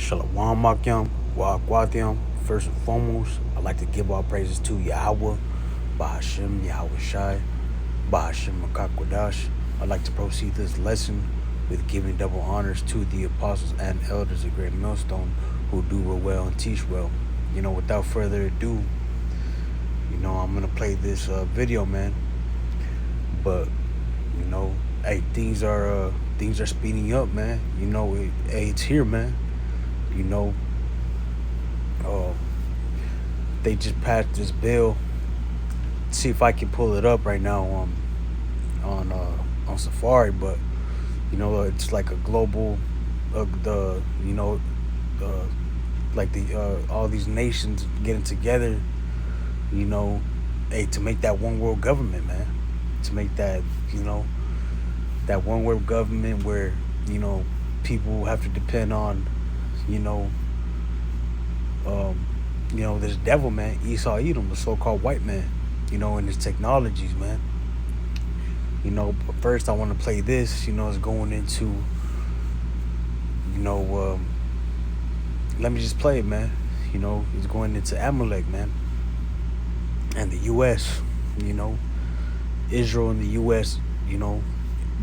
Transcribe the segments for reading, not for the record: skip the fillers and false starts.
Shalom Makyam, Wagwathiam. First and foremost, I'd like to give all praises to Yahweh, Bahashim, Yahweh Shai, Bahashim Makakwadash. I'd like to proceed this lesson with giving double honors to the apostles and elders of Great Millstone who do well and teach well. Without further ado, I'm gonna play this video, man. But hey, things are speeding up, man. It's here, man. You know, uh, they just passed this bill. See if I can pull it up right now on Safari, but it's like a global, the uh, like the all these nations getting together, hey, to make that one world government, man, to make that that one world government where people have to depend on you know this devil, man, Esau Edom, the so-called white man, and his technologies, man. But first I want to play this. It's going into let me just play it, man. It's going into Amalek, man, and the U.S. Israel and the U.S.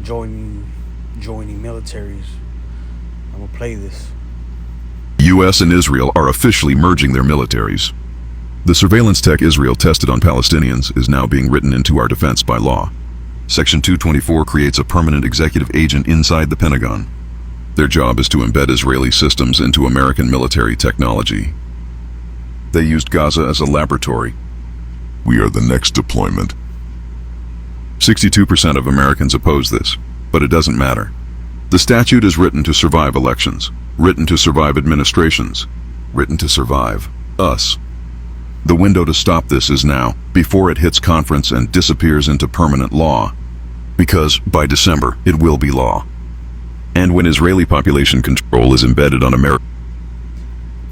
Joining militaries. I'm gonna play this. U.S. and Israel are officially merging their militaries. The surveillance tech Israel tested on Palestinians is now being written into our defense by law. Section 224 creates a permanent executive agent inside the Pentagon. Their job is to embed Israeli systems into American military technology. They used Gaza as a laboratory. We are the next deployment. 62% of Americans oppose this, but it doesn't matter. The statute is written to survive elections, written to survive administrations, written to survive us. The window to stop this is now, before it hits conference and disappears into permanent law. Because, by December, it will be law. And when Israeli population control is embedded on America...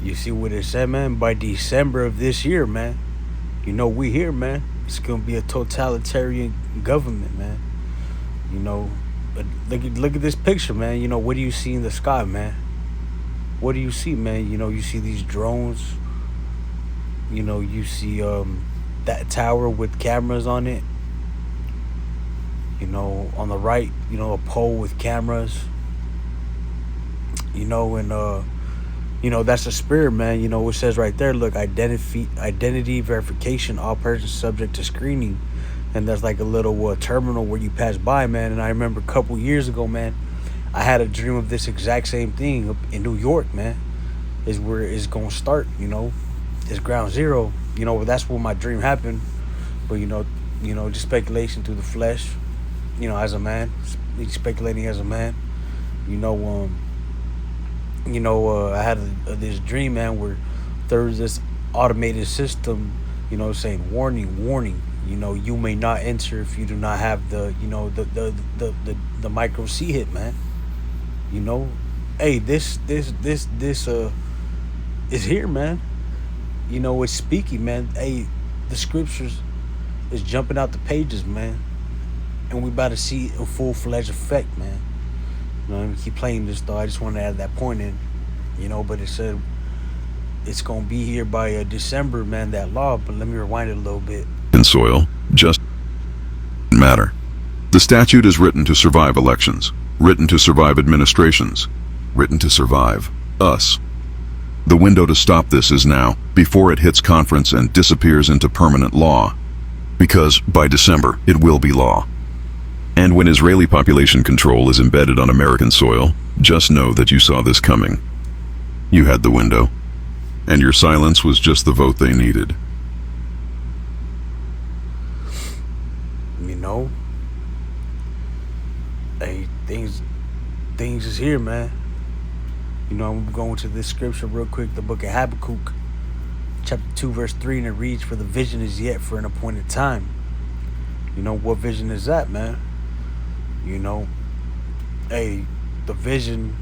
You see what it said, man? By December of this year, man. We here, man. It's gonna be a totalitarian government, man. But look at this picture, man. What do you see in the sky, man? What do you see, man? You see these drones. You see that tower with cameras on it. On the right, a pole with cameras. That's a spirit, man. It says right there, look, identity verification, all persons subject to screening. And there's like a little terminal where you pass by, man. And I remember a couple years ago, man, I had a dream of this exact same thing up in New York, man. Is where it's gonna start, it's ground zero. That's where my dream happened. But just speculation through the flesh, as a man, speculating as a man. I had this dream, man, where there was this automated system, saying warning, you may not enter if you do not have the micro C hit, man. Hey, this is here, man. It's speaking, man. Hey, the scriptures is jumping out the pages, man, and we about to see it in full-fledged effect, man. Let me keep playing this, though. I just want to add that point in, but it said it's gonna be here by December, man, that law. But let me rewind it a little bit. In soil, just matter. The statute is written to survive elections, written to survive administrations, written to survive us. The window to stop this is now, before it hits conference and disappears into permanent law. Because, by December, it will be law. And when Israeli population control is embedded on American soil, just know that you saw this coming. You had the window, and your silence was just the vote they needed. Hey, things is here, man. I'm going to this scripture real quick, the book of Habakkuk, chapter 2, verse 3, and it reads, "For the vision is yet for an appointed time." What vision is that, man? Hey, the vision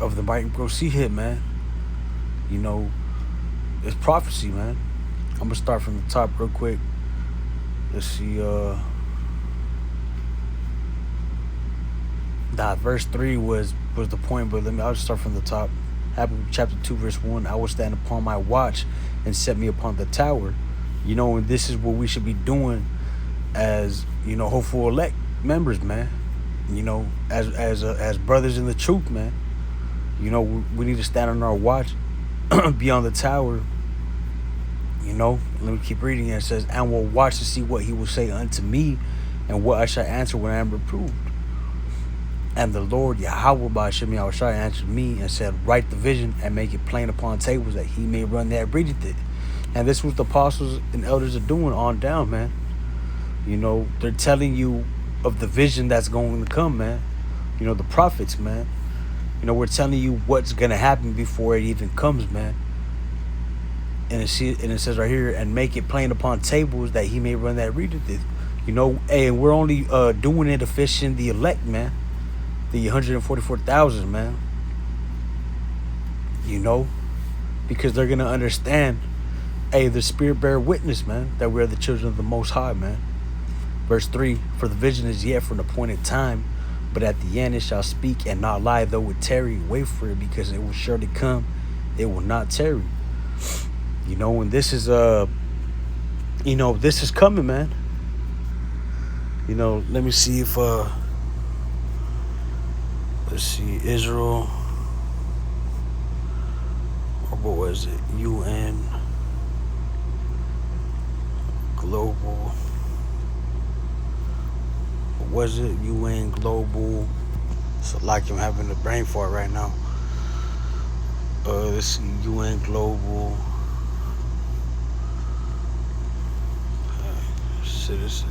of the micro C hit, man. It's prophecy, man. I'm gonna start from the top real quick. Let's see, Nah, verse 3 was the point, but I'll just start from the top. Habakkuk chapter 2, verse 1. I will stand upon my watch and set me upon the tower. And this is what we should be doing as, hopeful elect members, man. As brothers in the truth, man. We need to stand on our watch, be on the tower. Let me keep reading it. It says, and will watch to see what he will say unto me, and what I shall answer when I am reproved. And the Lord Yahweh Ba'ashem Yahushua answered me and said, write the vision and make it plain upon tables, that he may run that readeth it. And this was the apostles and elders are doing on down, man. They're telling you of the vision that's going to come, man. The prophets, man. We're telling you what's going to happen before it even comes, man. And it says right here, and make it plain upon tables, that he may run that readeth it. And we're only doing it efficient the elect, man. The 144,000, man. Because they're going to understand, the Spirit bear witness, man, that we are the children of the Most High, man. Verse 3, for the vision is yet for an appointed time, but at the end it shall speak and not lie, though it tarry, wait for it, because it will surely come, it will not tarry. And this is this is coming, man. Let me see if let's see, Israel, or what was it, UN Global, what was it, UN Global, so like I'm having a brain fart right now. Let's see, UN Global citizens.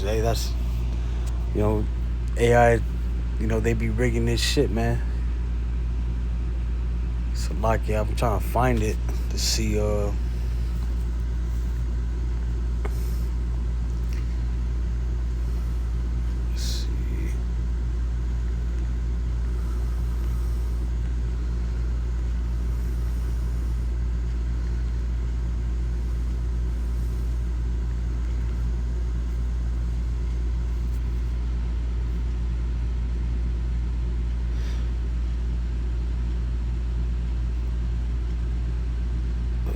That's AI, they be rigging this shit, man. So like, I'm trying to find it to see let's see.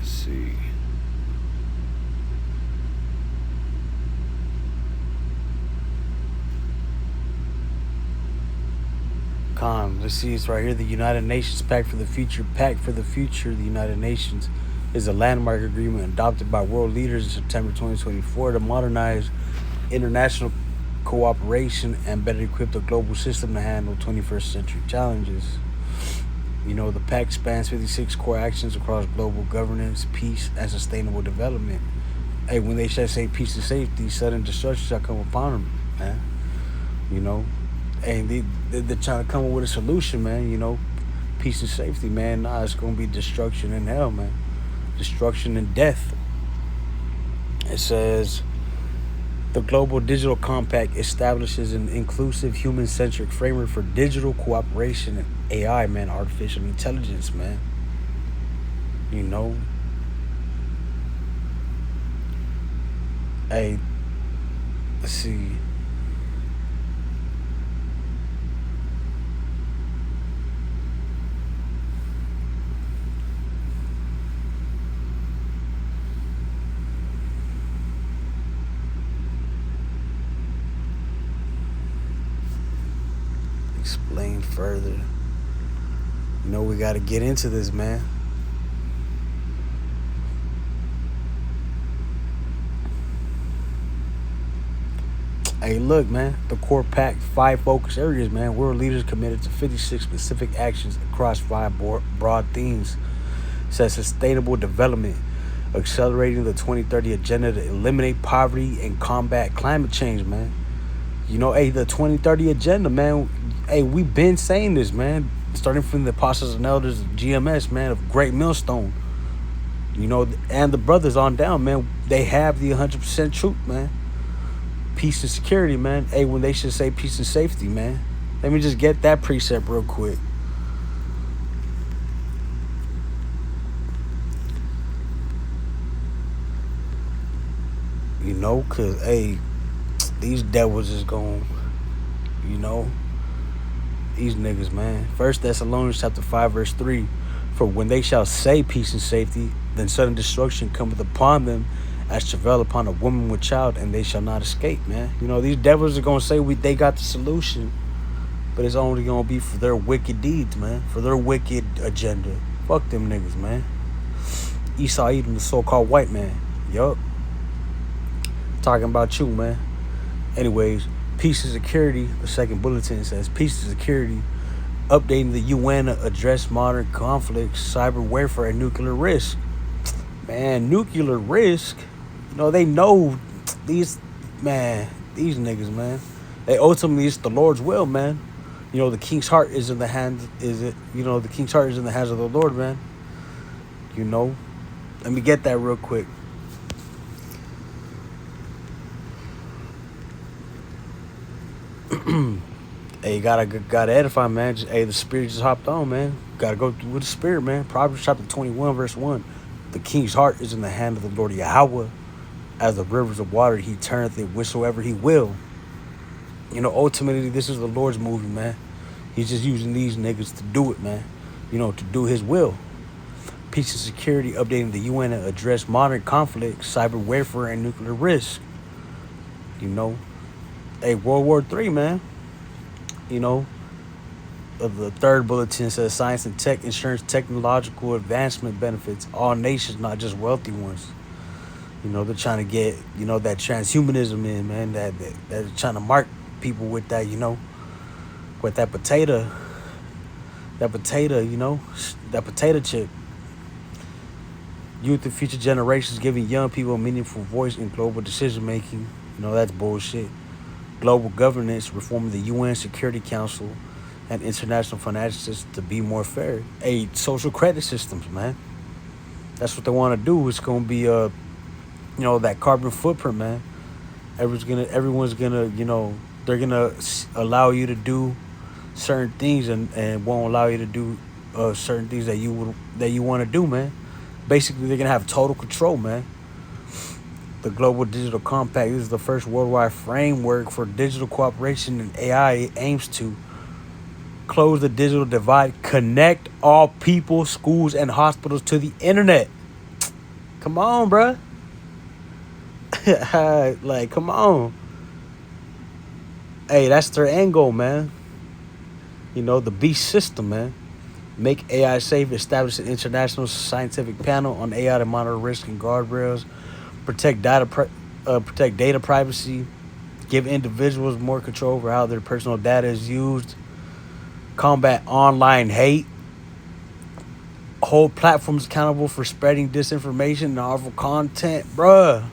Let's see. Let's see, it's right here. The United Nations Pact for the Future. Pact for the Future, the United Nations, is a landmark agreement adopted by world leaders in September 2024 to modernize international cooperation and better equip the global system to handle 21st century challenges. The pact spans 56 core actions across global governance, peace, and sustainable development. When they shall say peace and safety, sudden destruction shall come upon them, man. And they're trying to come up with a solution, man. Peace and safety, man. Nah, it's going to be destruction and hell, man. Destruction and death. It says, the Global Digital Compact establishes an inclusive, human-centric framework for digital cooperation and AI, man, artificial intelligence, man. Let's see. Explain further. We got to get into this, man. Look, man, the core pact, 5 focus areas, man. World leaders committed to 56 specific actions across 5 broad themes. It says sustainable development, accelerating the 2030 agenda to eliminate poverty and combat climate change, man. The 2030 agenda, man. We've been saying this, man, starting from the apostles and elders of GMS, man, of Great Millstone, and the brothers on down, man, they have the 100% truth, man. Peace and security, man. Hey, when they should say peace and safety, man. Let me just get that precept real quick. Because, hey, these devils is going, these niggas, man. 1 Thessalonians chapter 5, verse 3. For when they shall say peace and safety, then sudden destruction cometh upon them as travail upon a woman with child, and they shall not escape, man. These devils are going to say they got the solution, but it's only going to be for their wicked deeds, man, for their wicked agenda. Fuck them niggas, man. Esau Edom, the so-called white man. Yup. Talking about you, man. Anyways, peace and security, the second bulletin says, peace and security, updating the UN to address modern conflicts, cyber warfare, and nuclear risk. Man, nuclear risk, they know these niggas, man. They ultimately, it's the Lord's will, man. The king's heart is in the hands, the king's heart is in the hands of the Lord, man. Let me get that real quick. Hey, you gotta edify, man. The spirit just hopped on, man. Gotta go through with the spirit, man. Proverbs chapter 21, verse 1. The king's heart is in the hand of the Lord Yahweh. As the rivers of water, he turneth it whithersoever he will. Ultimately, this is the Lord's movie, man. He's just using these niggas to do it, man. To do his will. Peace and security, updating the UN to address modern conflicts, cyber warfare, and nuclear risk. Hey, World War III, man. The third bulletin says science and tech insurance technological advancement benefits all nations, not just wealthy ones. They're trying to get, that transhumanism in, man. They're trying to mark people with that, with that potato. That potato chip. Youth and future generations giving young people a meaningful voice in global decision making. That's bullshit. Global governance, reforming the UN Security Council and international financial system to be more fair. Hey, social credit systems, man. That's what they want to do. It's going to be, that carbon footprint, man. Everyone's gonna, they're going to allow you to do certain things and won't allow you to do certain things that you want to do, man. Basically, they're going to have total control, man. The Global Digital Compact is the first worldwide framework for digital cooperation in AI. It aims to close the digital divide, connect all people, schools, and hospitals to the internet. Come on, bruh. Come on. Hey, that's their end goal, man. The beast system, man. Make AI safe, establish an international scientific panel on AI to monitor risk and guardrails. Protect data privacy, give individuals more control over how their personal data is used, combat online hate, hold platforms accountable for spreading disinformation and harmful content, bruh.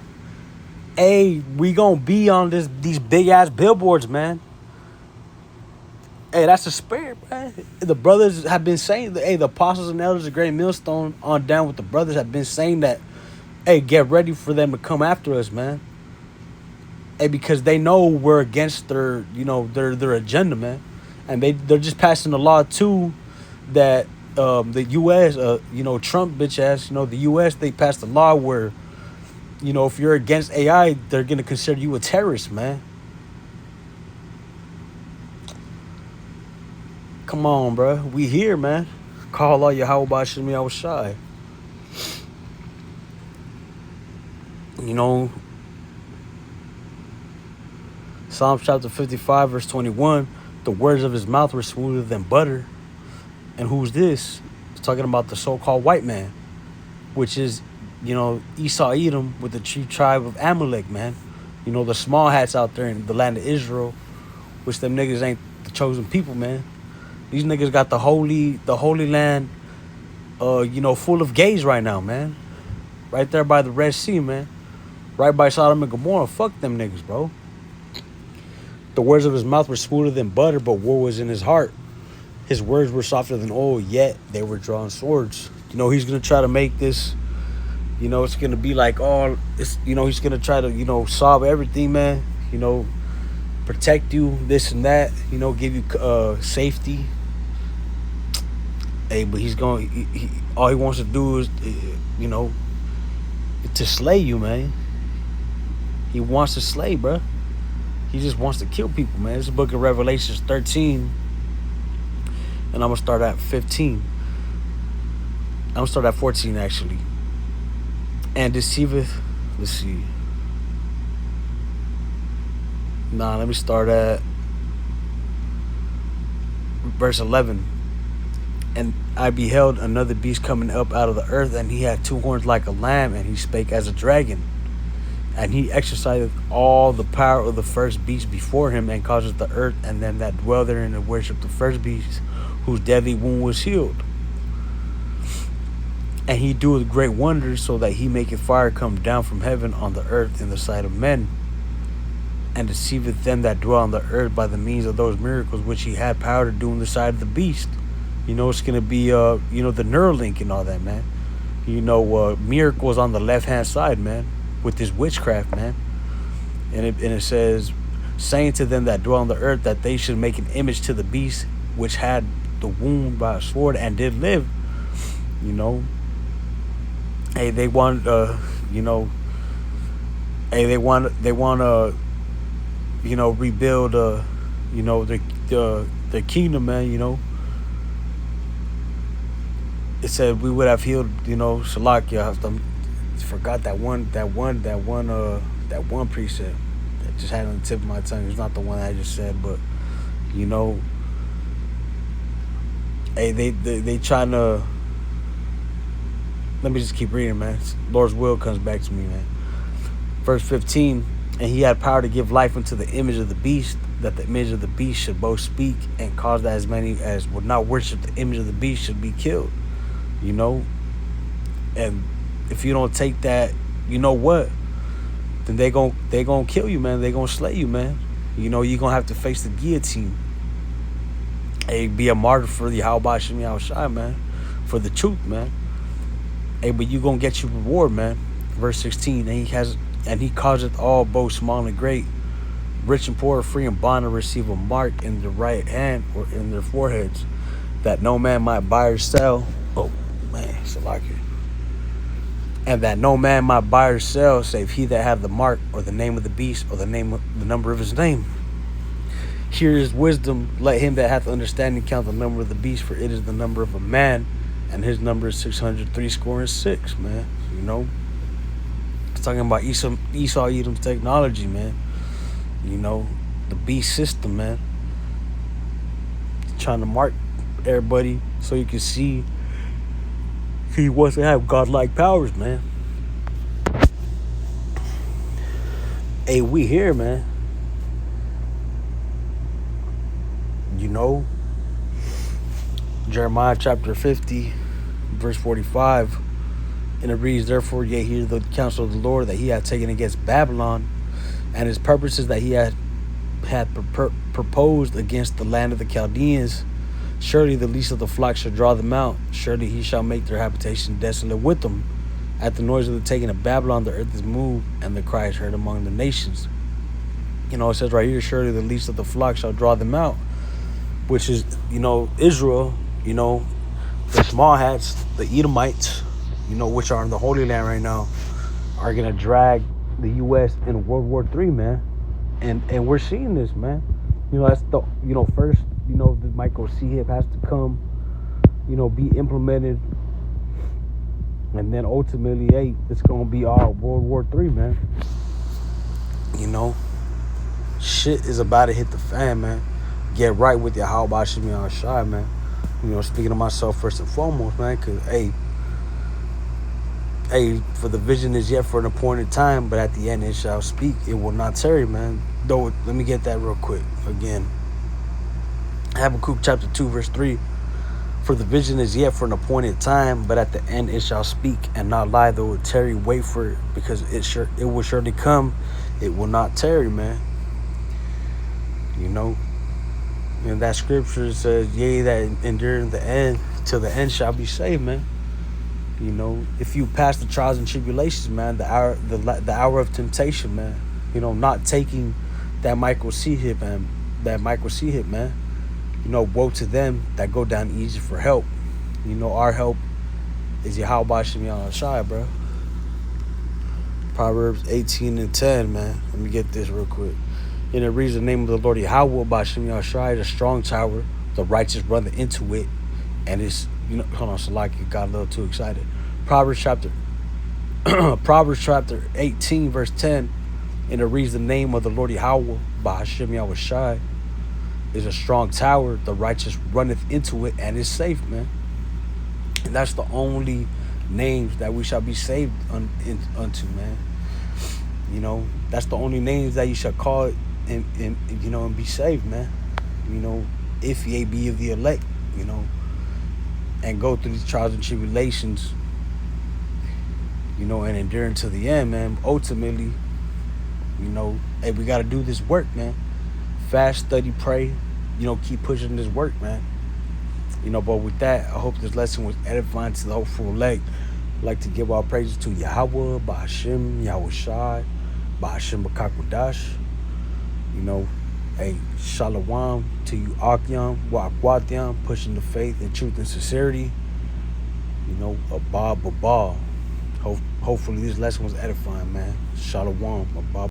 Hey, we gonna be on these big ass billboards, man. Hey, that's the spirit, man. The brothers have been saying, the apostles and elders of Great Millstone on down with the brothers have been saying that. Hey, get ready for them to come after us, man. Hey, because they know we're against their agenda, man. And they're just passing a law too that the U.S., Trump bitch ass, the U.S., they passed a law where, if you're against AI, they're going to consider you a terrorist, man. Come on, bro. We here, man. Call all Yahweh Bashim Yahweh Shai. Psalms chapter 55, verse 21, the words of his mouth were smoother than butter. And who's this? It's talking about the so-called white man, which is, Esau Edom with the chief tribe of Amalek, man. The small hats out there in the land of Israel, which them niggas ain't the chosen people, man. These niggas got the holy land, full of gays right now, man. Right there by the Red Sea, man. Right by Sodom and Gomorrah. Fuck them niggas, bro. The words of his mouth were smoother than butter, but war was in his heart. His words were softer than oil, yet they were drawn swords. He's gonna try to make this. It's gonna be like all. It's he's gonna try to solve everything, man. Protect you, this and that. Give you safety. Hey, but he's going. All he wants to do is, to slay you, man. He wants to slay, bro. He just wants to kill people, man. It's the book of Revelations 13. And I'm going to start at 15. I'm going to start at 14, actually. And deceiveth, let's see. Let me start at verse 11. And I beheld another beast coming up out of the earth, and he had two horns like a lamb, and he spake as a dragon. And he exercised all the power of the first beast before him, and causeth the earth and them that dwell therein to worship the first beast, whose deadly wound was healed. And he doeth great wonders, so that he maketh fire come down from heaven on the earth in the sight of men, and deceiveth them that dwell on the earth by the means of those miracles which he had power to do in the sight of the beast. It's going to be, the Neuralink and all that, man. Miracles on the left-hand side, man, with this witchcraft, man. And it says, saying to them that dwell on the earth that they should make an image to the beast which had the wound by a sword and did live. Hey, they want, hey, they want to, rebuild, the kingdom, man. It said we would have healed, Salakia. I forgot that one precept that just had on the tip of my tongue. It's not the one I just said, but hey, they trying to. Let me just keep reading, man. Lord's will comes back to me, man. Verse 15, and he had power to give life unto the image of the beast, that the image of the beast should both speak, and cause that as many as would not worship the image of the beast should be killed. And if you don't take that, what? Then they gon' kill you, man. They gonna slay you, man. You're gonna have to face the guillotine. Hey, be a martyr for the Yahweh Shem Yahushai, man. For the truth, man. Hey, but you gonna get your reward, man. Verse 16, and he causeth all, both small and great, rich and poor, free and bond, to receive a mark in their right hand or in their foreheads, that no man might buy or sell. Oh, man, Salakia. And that no man might buy or sell, save he that have the mark, or the name of the beast, or the number of his name. Here is wisdom. Let him that hath understanding count the number of the beast, for it is the number of a man, and his number is 636, man. It's talking about Esau Edom's technology, man. The beast system, man. Trying to mark everybody so you can see he wants to have godlike powers, man. Hey, we here, man. Jeremiah chapter 50, verse 45. And it reads, therefore, ye hear the counsel of the Lord that he hath taken against Babylon, and his purposes that he had proposed against the land of the Chaldeans. Surely the least of the flock shall draw them out. Surely he shall make their habitation desolate with them. At the noise of the taking of Babylon, the earth is moved, and the cry is heard among the nations. It says right here, surely the least of the flock shall draw them out, which is, Israel, the small hats, the Edomites, which are in the Holy Land right now, are going to drag the U.S. in World War III, man. And we're seeing this, man. That's the, first, the micro C-HIP has to come, be implemented. And then ultimately, hey, it's going to be all World War III, man. Shit is about to hit the fan, man. Get right with your Yahweh Shem Yahushai, man. Speaking of myself first and foremost, man, because, hey, for the vision is yet for an appointed time, but at the end it shall speak. It will not tarry, man. Though, let me get that real quick again. Habakkuk chapter 2, verse 3. For the vision is yet for an appointed time, but at the end it shall speak and not lie. Though it tarry, wait for it, because it will surely come. It will not tarry, man. And that scripture says, "Yea, that endure the end till the end shall be saved," man. You know, if you pass the trials and tribulations, man, the hour of temptation, man. You know, not taking that micro C hit, man. That micro C hit, man. You know, woe to them that go down easy for help. You know, our help is Yahweh Shem Shai, bro. Proverbs 18:10, man. Let me get this real quick. And it reads, the name of the Lord Yahweh Bashem Yahshai is a strong tower. The righteous run into it. And it's, you know, hold on, Salaki got a little too excited. Proverbs chapter 18, verse 10. And it reads, the name of the Lord Yahweh Bashem Yahshai is a strong tower. The righteous runneth into it and is safe, man. And that's the only names that we shall be saved unto, man. You know, that's the only names that you shall call it and you know, and be saved, man. You know, if ye be of the elect, you know, and go through these trials and tribulations, you know, and endure until the end, man. Ultimately, you know, hey, we got to do this work, man. Fast, study, pray, you know, keep pushing this work, man. You know, but with that, I hope this lesson was edifying to the hopeful elect. I'd like to give our praises to Yahweh, Ba'ashem, Yahushai, Ba'ashem Bakakwadash. You know, hey, Shalom to you, Akyam, Wa'akwathyam, pushing the faith and truth and sincerity. You know, Abba. Hopefully this lesson was edifying, man. Shalom, Abba.